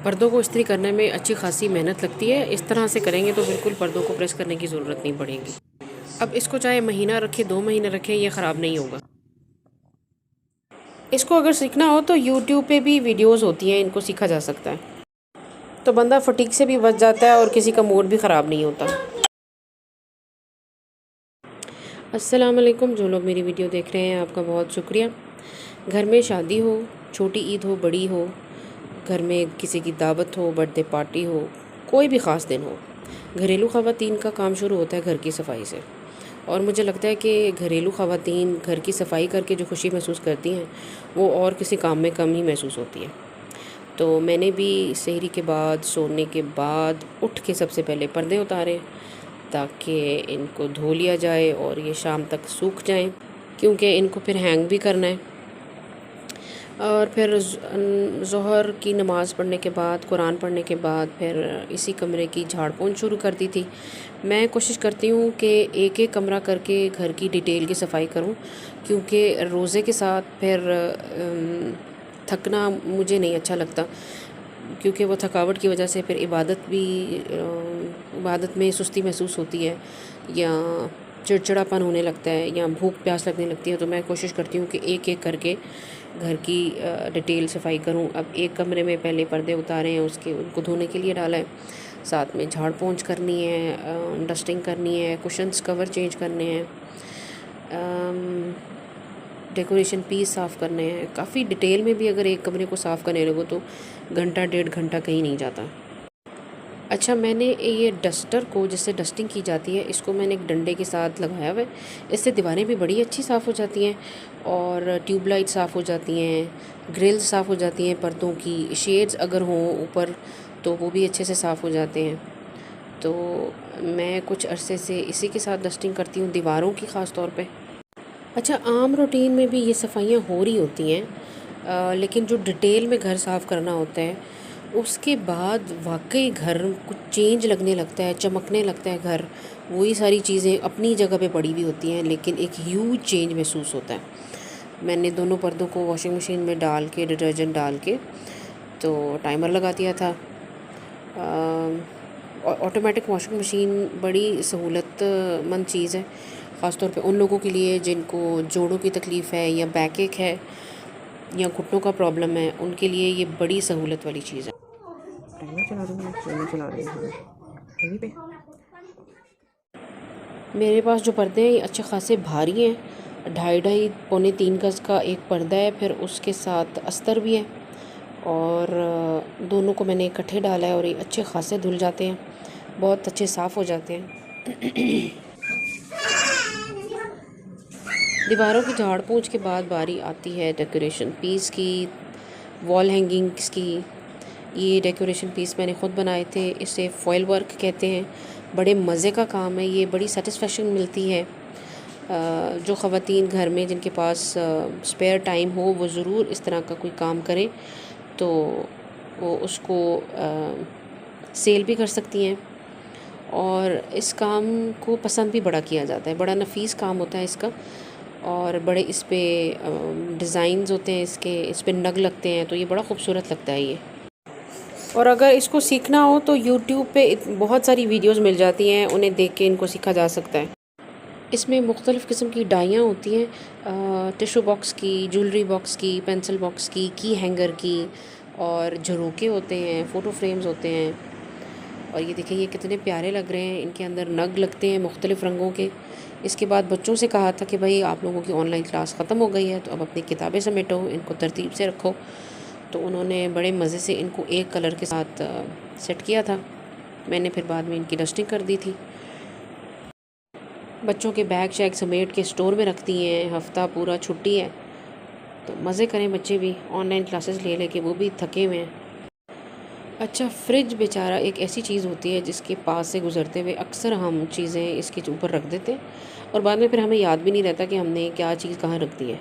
पर्दों को इस्त्री करने में अच्छी खासी मेहनत लगती है। इस तरह से करेंगे तो बिल्कुल पर्दों को प्रेस करने की ज़रूरत नहीं पड़ेगी। अब इसको चाहे महीना रखें 2 महीने रखें, ये ख़राब नहीं होगा। इसको अगर सीखना हो तो यूट्यूब पे भी वीडियोज़ होती हैं, इनको सीखा जा सकता है। तो बंदा फटीक से भी बच जाता है और किसी का मूड भी ख़राब नहीं होता। अस्सलाम वालेकुम। जो लोग मेरी वीडियो देख रहे हैं आपका बहुत शुक्रिया। घर में शादी हो, छोटी ईद हो, बड़ी हो, घर में किसी की दावत हो, बर्थडे पार्टी हो, कोई भी ख़ास दिन हो, घरेलू ख़वातीन का काम शुरू होता है घर की सफाई से। और मुझे लगता है कि घरेलू ख़वातीन घर की सफाई करके जो खुशी महसूस करती हैं वो और किसी काम में कम ही महसूस होती है। तो मैंने भी सहरी के बाद, सोने के बाद उठ के सबसे पहले पर्दे उतारे ताकि इनको धो लिया जाए और ये शाम तक सूख जाएं, क्योंकि इनको फिर हैंग भी करना है। और फिर ज़ोहर की नमाज़ पढ़ने के बाद, कुरान पढ़ने के बाद फिर इसी कमरे की झाड़ पोंछ शुरू कर दी थी। मैं कोशिश करती हूँ कि एक एक कमरा करके घर की डिटेल की सफाई करूँ, क्योंकि रोज़े के साथ फिर थकना मुझे नहीं अच्छा लगता, क्योंकि वो थकावट की वजह से फिर इबादत में सुस्ती महसूस होती है या चिड़चिड़ापन होने लगता है या भूख प्यास लगने लगती है। तो मैं कोशिश करती हूँ कि एक एक करके घर की डिटेल सफाई करूँ। अब एक कमरे में पहले पर्दे उतारे हैं, उसके उनको धोने के लिए डाला है, साथ में झाड़ पोंछ करनी है, डस्टिंग करनी है, कुशन्स कवर चेंज करने हैं, डेकोरेशन पीस साफ़ करने हैं। काफ़ी डिटेल में भी अगर एक कमरे को साफ़ करने लगो तो घंटा 1.5 घंटा कहीं नहीं जाता। अच्छा, मैंने ये डस्टर को, जिससे डस्टिंग की जाती है, इसको मैंने एक डंडे के साथ लगाया हुआ है। इससे दीवारें भी बड़ी अच्छी साफ़ हो जाती हैं और ट्यूबलाइट साफ़ हो जाती हैं, ग्रिल्स साफ़ हो जाती हैं, पर्दों की शेड्स अगर हों ऊपर तो वो भी अच्छे से साफ़ हो जाते हैं। तो मैं कुछ अरसे से इसी के साथ डस्टिंग करती हूँ, दीवारों की ख़ास तौर पे। अच्छा, आम रूटीन में भी ये सफाइयाँ हो रही होती हैं, लेकिन जो डिटेल में घर साफ़ करना होता है उसके बाद वाकई घर कुछ चेंज लगने लगता है, चमकने लगता है घर। वही सारी चीज़ें अपनी जगह पे पड़ी हुई होती हैं, लेकिन एक ह्यूज चेंज महसूस होता है। मैंने दोनों पर्दों को वॉशिंग मशीन में डाल के, डिटर्जेंट डाल के, तो टाइमर लगा दिया था। ऑटोमेटिक वॉशिंग मशीन बड़ी सहूलतमंद चीज़ है, ख़ास तौर पे उन लोगों के लिए जिनको जोड़ों की तकलीफ़ है या बैक एक है या घुटनों का प्रॉब्लम है, उनके लिए ये बड़ी सहूलत वाली चीज़ है। चला रही हूँ टीवी पे। मेरे पास जो पर्दे हैं ये अच्छे खासे भारी हैं, 2.5 पौने 3 गज़ का एक पर्दा है, फिर उसके साथ अस्तर भी है और दोनों को मैंने इकट्ठे डाला है और ये अच्छे खासे धुल जाते हैं, बहुत अच्छे साफ़ हो जाते हैं। दीवारों की झाड़ पोंछ के बाद बारी आती है डेकोरेशन पीस की, वॉल हैंगिंग्स की। ये डेकोरेशन पीस मैंने ख़ुद बनाए थे, इसे फॉयल वर्क कहते हैं। बड़े मज़े का काम है ये, बड़ी सेटिस्फेक्शन मिलती है। जो ख़वातीन घर में जिनके पास स्पेयर टाइम हो वो ज़रूर इस तरह का कोई काम करें, तो वो उसको सेल भी कर सकती हैं और इस काम को पसंद भी बड़ा किया जाता है। बड़ा नफीस काम होता है इसका और बड़े इस पे डिज़ाइंस होते हैं, इस पे नग लगते हैं, तो ये बड़ा खूबसूरत लगता है ये। और अगर इसको सीखना हो तो यूट्यूब पे बहुत सारी वीडियोस मिल जाती हैं, उन्हें देख के इनको सीखा जा सकता है। इसमें मुख्तलिफ़ किस्म की डाइयाँ होती हैं, टिशू बॉक्स की, ज्वेलरी बॉक्स की, पेंसिल बॉक्स की हैंगर की, और झरोके होते हैं, फ़ोटो फ्रेम्स होते हैं। और ये देखिए ये कितने प्यारे लग रहे हैं, इनके अंदर नग लगते हैं मुख्तलिफ़ रंगों के। इसके बाद बच्चों से कहा था कि भाई आप लोगों की ऑनलाइन क्लास ख़त्म हो गई है, तो अब अपनी किताबें समेटो, इनको तरतीब से रखो। तो उन्होंने बड़े मज़े से इनको एक कलर के साथ सेट किया था। मैंने फिर बाद में इनकी डस्टिंग कर दी थी। बच्चों के बैग शैग समेट के स्टोर में रखती हैं, हफ़्ता पूरा छुट्टी है तो मज़े करें बच्चे भी, ऑनलाइन क्लासेस ले लेके वो भी थके हुए हैं। अच्छा, फ्रिज बेचारा एक ऐसी चीज़ होती है जिसके पास से गुज़रते हुए अक्सर हम चीज़ें इसके ऊपर रख देते हैं और बाद में फिर हमें याद भी नहीं रहता कि हमने क्या चीज़ कहाँ रख दी है।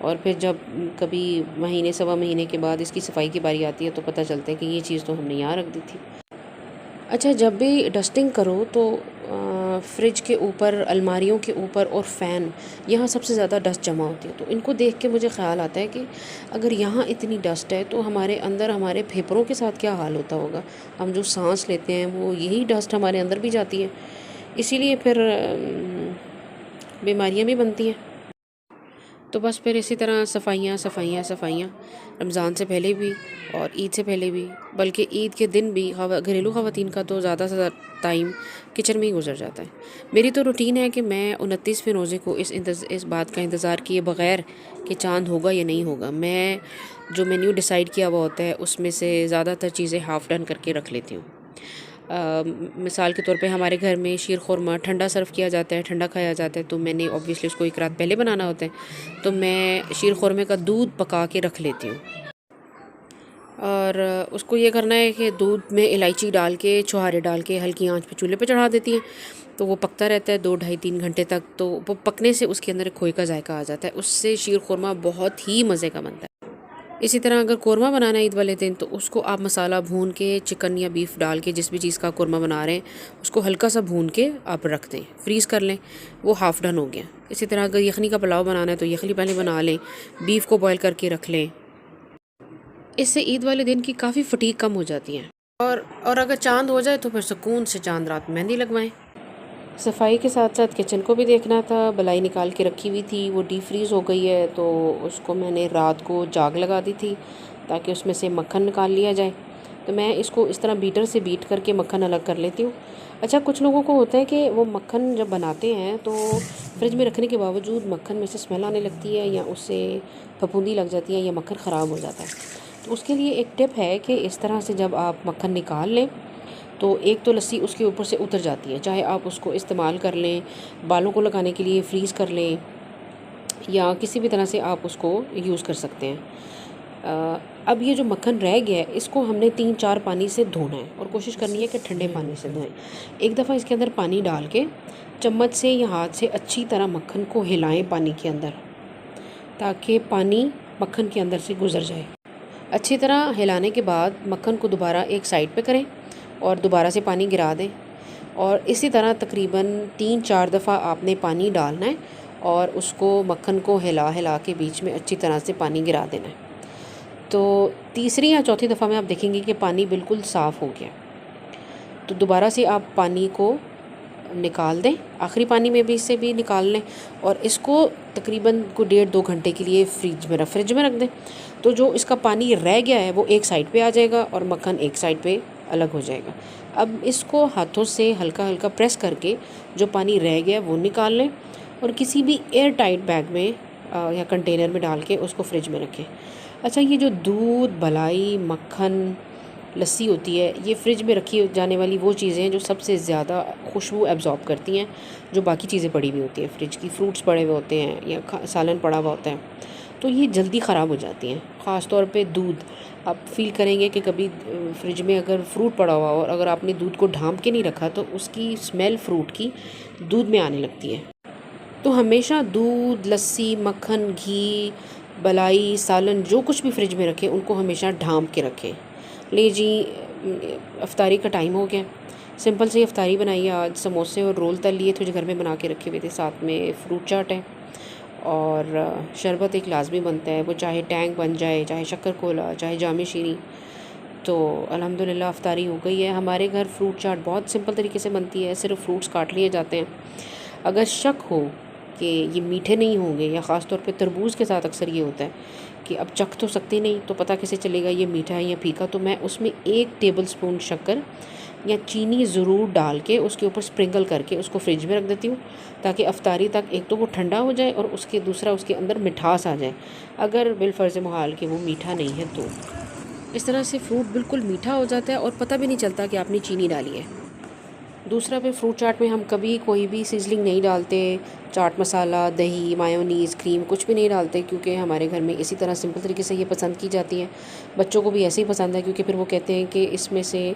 और फिर जब कभी महीने सवा महीने के बाद इसकी सफाई की बारी आती है तो पता चलता है कि ये चीज़ तो हमने यहाँ रख दी थी। अच्छा, जब भी डस्टिंग करो तो फ्रिज के ऊपर, अलमारियों के ऊपर और फ़ैन, यहाँ सबसे ज़्यादा डस्ट जमा होती है। तो इनको देख के मुझे ख़्याल आता है कि अगर यहाँ इतनी डस्ट है तो हमारे अंदर हमारे फेफड़ों के साथ क्या हाल होता होगा। हम जो सांस लेते हैं वो यही डस्ट हमारे अंदर भी जाती है, इसीलिए फिर बीमारियाँ भी बनती हैं। तो बस फिर इसी तरह सफाइयाँ सफाइयाँ सफाइयाँ, रमज़ान से पहले भी और ईद से पहले भी, बल्कि ईद के दिन भी घरेलू ख़वातीन का तो ज़्यादा से ज़्यादा टाइम किचन में ही गुजर जाता है। मेरी तो रूटीन है कि मैं 29वें रोज़े को इस बात का इंतज़ार किए बग़ैर कि चाँद होगा या नहीं होगा, मैं जो मेन्यू डिसाइड किया हुआ होता है उसमें से ज़्यादातर चीज़ें हाफ़ डन करके रख लेती हूँ। मिसाल के तौर पे हमारे घर में शीर खुरमा ठंडा सर्व किया जाता है, ठंडा खाया जाता है, तो मैंने ऑब्वियसली उसको एक रात पहले बनाना होता है, तो मैं शीर खुरमे का दूध पका के रख लेती हूँ। और उसको ये करना है कि दूध में इलायची डाल के, छुहारे डाल के हल्की आंच पे चूल्हे पे चढ़ा देती हैं, तो वो पकता रहता है 2 ढाई 3 घंटे तक। तो वो पकने से उसके अंदर खोए का जायका आ जाता है, उससे शीर खुरमा बहुत ही मज़े का बनता है। इसी तरह अगर कोरमा बनाना है ईद वाले दिन, तो उसको आप मसाला भून के, चिकन या बीफ डाल के, जिस भी चीज़ का कोरमा बना रहे हैं उसको हल्का सा भून के आप रख दें, फ्रीज़ कर लें, वो हाफ़ डन हो गया। इसी तरह अगर यखनी का पुलाव बनाना है तो यखनी पहले बना लें, बीफ को बॉयल करके रख लें। इससे ईद वाले दिन की काफ़ी फटीक कम हो जाती है। और अगर चाँद हो जाए तो फिर सुकून से चाँद रात मेहंदी लगवाएं। सफाई के साथ साथ किचन को भी देखना था। बलाई निकाल के रखी हुई थी, वो डीप फ्रीज़ हो गई है, तो उसको मैंने रात को जाग लगा दी थी ताकि उसमें से मक्खन निकाल लिया जाए। तो मैं इसको इस तरह बीटर से बीट करके मक्खन अलग कर लेती हूँ। अच्छा, कुछ लोगों को होता है कि वो मक्खन जब बनाते हैं तो फ्रिज में रखने के बावजूद मक्खन में से स्मेल आने लगती है, या उससे फफूंदी लग जाती है, या मक्खन ख़राब हो जाता है। तो उसके लिए एक टिप है कि इस तरह से जब आप मक्खन निकाल लें तो एक तो लस्सी उसके ऊपर से उतर जाती है, चाहे आप उसको इस्तेमाल कर लें, बालों को लगाने के लिए फ्रीज़ कर लें, या किसी भी तरह से आप उसको यूज़ कर सकते हैं। अब ये जो मक्खन रह गया है इसको हमने 3-4 पानी से धोना है, और कोशिश करनी है कि ठंडे पानी से धोएं। एक दफ़ा इसके अंदर पानी डाल के चम्मच से या हाथ से अच्छी तरह मक्खन को हिलाएं पानी के अंदर, ताकि पानी मक्खन के अंदर से गुज़र जाए। अच्छी तरह हिलाने के बाद मक्खन को दोबारा एक साइड पे करें और दोबारा से पानी गिरा दें, और इसी तरह तकरीबन 3-4 दफ़ा आपने पानी डालना है और उसको मक्खन को हिला हिला के बीच में अच्छी तरह से पानी गिरा देना है। तो तीसरी या चौथी दफ़ा में आप देखेंगे कि पानी बिल्कुल साफ़ हो गया। तो दोबारा से आप पानी को निकाल दें, आखिरी पानी में भी इससे भी निकाल लें, और इसको तकरीबन को 1.5-2 घंटे के लिए फ्रिज में रख दें। तो जो इसका पानी रह गया है वो एक साइड पे आ जाएगा और मक्खन एक साइड पे अलग हो जाएगा। अब इसको हाथों से हल्का हल्का प्रेस करके जो पानी रह गया वो निकाल लें, और किसी भी एयर टाइट बैग में या कंटेनर में डाल के उसको फ्रिज में रखें। अच्छा, ये जो दूध, मलाई, मक्खन, लस्सी होती है, ये फ्रिज में रखी जाने वाली वो चीज़ें हैं जो सबसे ज़्यादा खुशबू एब्जॉर्ब करती हैं, जो बाकी चीज़ें पड़ी हुई होती हैं फ्रिज की। फ्रूट्स पड़े हुए होते हैं या सालन पड़ा हुआ होता है, तो ये जल्दी ख़राब हो जाती हैं। ख़ास तौर पे दूध, आप फील करेंगे कि कभी फ्रिज में अगर फ्रूट पड़ा हुआ हो और अगर आपने दूध को ढांप के नहीं रखा तो उसकी स्मेल फ्रूट की दूध में आने लगती है। तो हमेशा दूध, लस्सी, मक्खन, घी, बलाई, सालन, जो कुछ भी फ्रिज में रखें उनको हमेशा ढांप के रखें। ले जी, अफ्तारी का टाइम हो गया, सिंपल सी अफ्तारी बनाई है आज। समोसे और रोल तल लिए थे जो घर में बना के रखे हुए थे, साथ में फ्रूट चाट है, और शरबत एक लाजमी बनता है, वो चाहे टैंग बन जाए, चाहे शक्कर कोला, चाहे जामी शीनी। तो अल्हम्दुलिल्लाह अफ्तारी हो गई है। हमारे घर फ्रूट चाट बहुत सिंपल तरीके से बनती है, सिर्फ फ्रूट्स काट लिए जाते हैं। अगर शक हो कि ये मीठे नहीं होंगे, या ख़ास तौर पे तरबूज के साथ अक्सर ये होता है कि अब चख तो सकते नहीं, तो पता कैसे चलेगा ये मीठा है या फीका, तो मैं उसमें 1 टेबल स्पून शक्कर या चीनी ज़रूर डाल के उसके ऊपर स्प्रिंकल करके उसको फ्रिज में रख देती हूँ, ताकि अफ्तारी तक एक तो वो ठंडा हो जाए और दूसरा उसके अंदर मिठास आ जाए, अगर बिलफर्ज़ मुहाल कि वो मीठा नहीं है तो। इस तरह से फ्रूट बिल्कुल मीठा हो जाता है और पता भी नहीं चलता कि आपने चीनी डाली है। दूसरा, पे फ्रूट चाट में हम कभी कोई भी सीजनिंग नहीं डालते, चाट मसाला, दही, मायोनीज़, क्रीम कुछ भी नहीं डालते, क्योंकि हमारे घर में इसी तरह सिंपल तरीके से ये पसंद की जाती है। बच्चों को भी ऐसे ही पसंद है, क्योंकि फिर वो कहते हैं कि इसमें से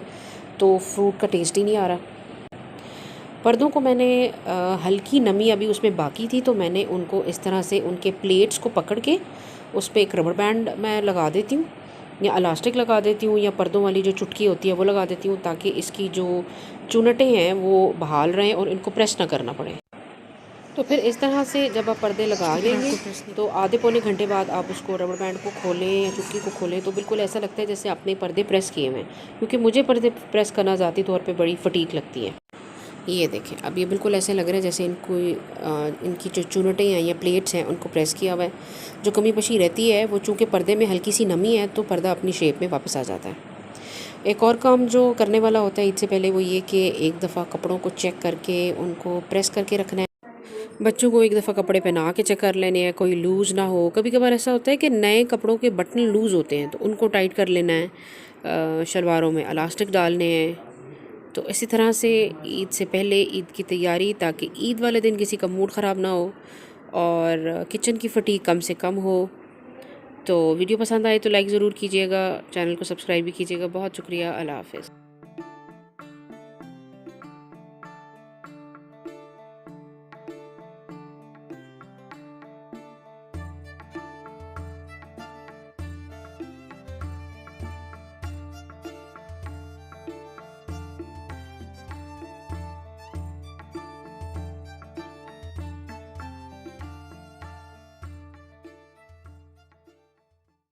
तो फ्रूट का टेस्ट ही नहीं आ रहा। पर्दों को मैंने हल्की नमी अभी उसमें बाकी थी, तो मैंने उनको इस तरह से उनके प्लेट्स को पकड़ के उस पर एक रबर बैंड मैं लगा देती हूँ, या इलास्टिक लगा देती हूँ या पर्दों वाली जो चुटकी होती है वो लगा देती हूँ, ताकि इसकी जो चुनटें हैं वो बहाल रहें और इनको प्रेस ना करना पड़े। तो फिर इस तरह से जब आप पर्दे लगा लेंगे तो आधे पौने घंटे बाद आप उसको रबर बैंड को खोलें या चुटकी को खोलें तो बिल्कुल ऐसा लगता है जैसे आपने पर्दे प्रेस किए हुए हैं, क्योंकि मुझे पर्दे प्रेस करना ज़ाती तौर पे बड़ी फटीक लगती है। ये देखें, अब ये बिल्कुल ऐसे लग रहा है जैसे इनकी जो चुनटें हैं या प्लेट्स हैं उनको प्रेस किया हुआ है। जो कमी पशी रहती है वो चूँकि पर्दे में हल्की सी नमी है तो पर्दा अपनी शेप में वापस आ जाता है। एक और काम जो करने वाला होता है इससे पहले वो ये कि एक दफ़ा कपड़ों को चेक करके उनको प्रेस करके रखना है। बच्चों को एक दफ़ा कपड़े पहना के चेक कर लेने हैं, कोई लूज़ ना हो। कभी कभार ऐसा होता है कि नए कपड़ों के बटन लूज़ होते हैं तो उनको टाइट कर लेना है। शलवारों में इलास्टिक डालने हैं। तो इसी तरह से ईद से पहले ईद की तैयारी, ताकि ईद वाले दिन किसी का मूड ख़राब ना हो और किचन की फटीक कम से कम हो। तो वीडियो पसंद आए तो लाइक ज़रूर कीजिएगा, चैनल को सब्सक्राइब भी कीजिएगा। बहुत शुक्रिया। अल्लाह हाफ़िज़।